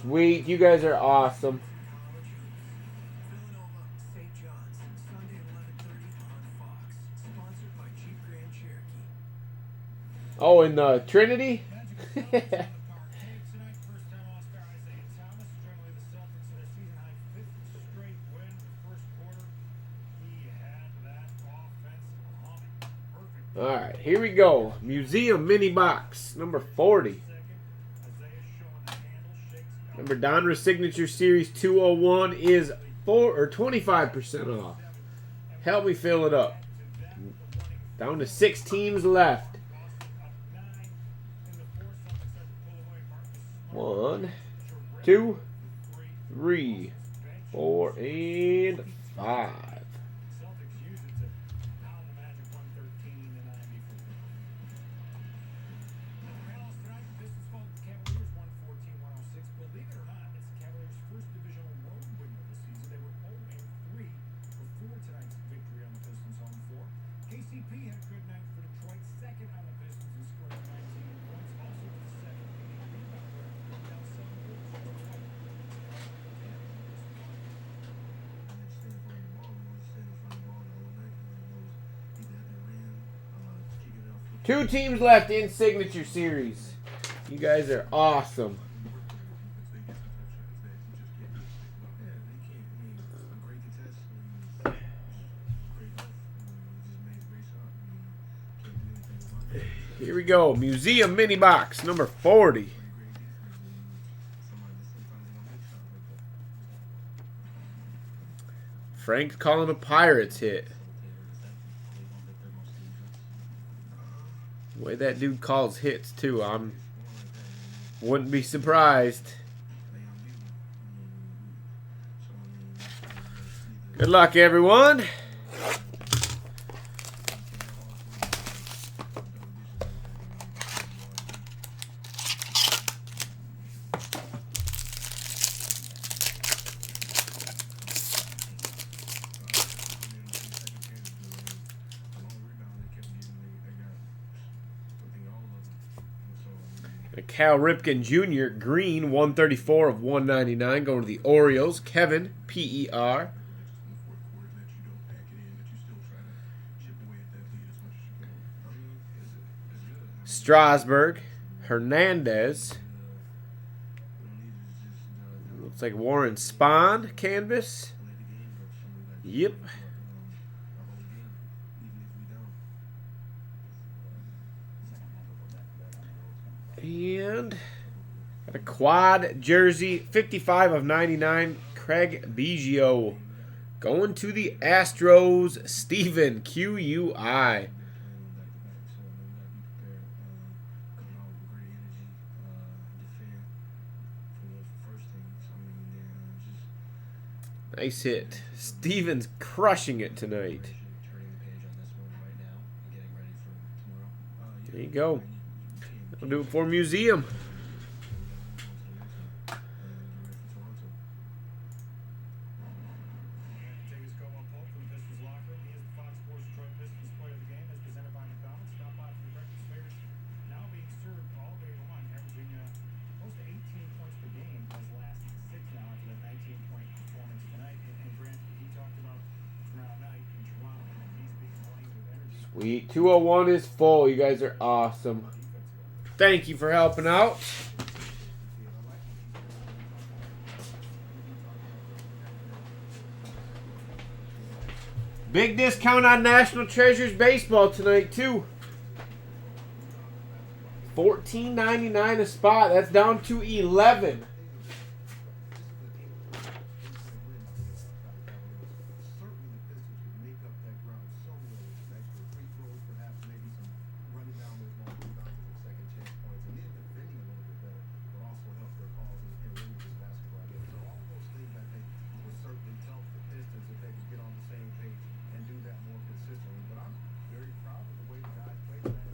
Sweet. You guys are awesome. Oh, and Trinity? All right, here we go. Museum mini box number 40. Remember, Donruss Signature Series 201 is 25% off. Help me fill it up. Down to 6 teams left. 1, 2, 3, 4, and 5. Two teams left in Signature Series. You guys are awesome. Here we go. Museum mini box number 40. Frank's calling a Pirates hit. The way that dude calls hits too, wouldn't be surprised. Good luck, everyone. Cal Ripken Jr. Green, 134 of 199, going to the Orioles. Kevin, PER. Strasburg, Hernandez. Looks like Warren Spahn canvas. Yep. And got a quad jersey, 55 of 99, Craig Biggio. Going to the Astros, Steven, QUI. Nice hit. Steven's crushing it tonight. There you go. I'll do it for Museum. Sweet. 201 is full. You guys are awesome. Thank you for helping out. Big discount on National Treasures baseball tonight too. $14.99 a spot. That's down to 11.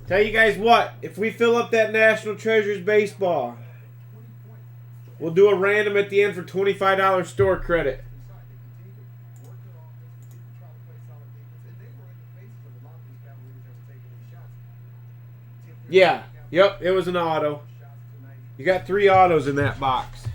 Tell you guys what, if we fill up that National Treasures baseball, we'll do a random at the end for $25 store credit. Yeah, yep, it was an auto. You got 3 autos in that box.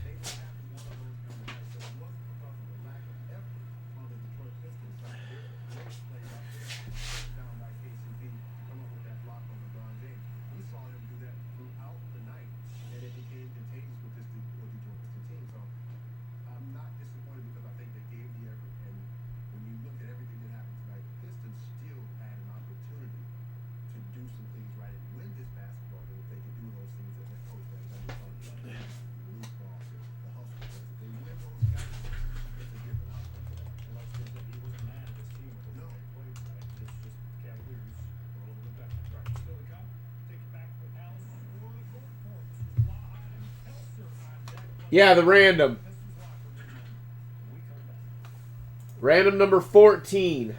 Yeah, the random. Random number 14.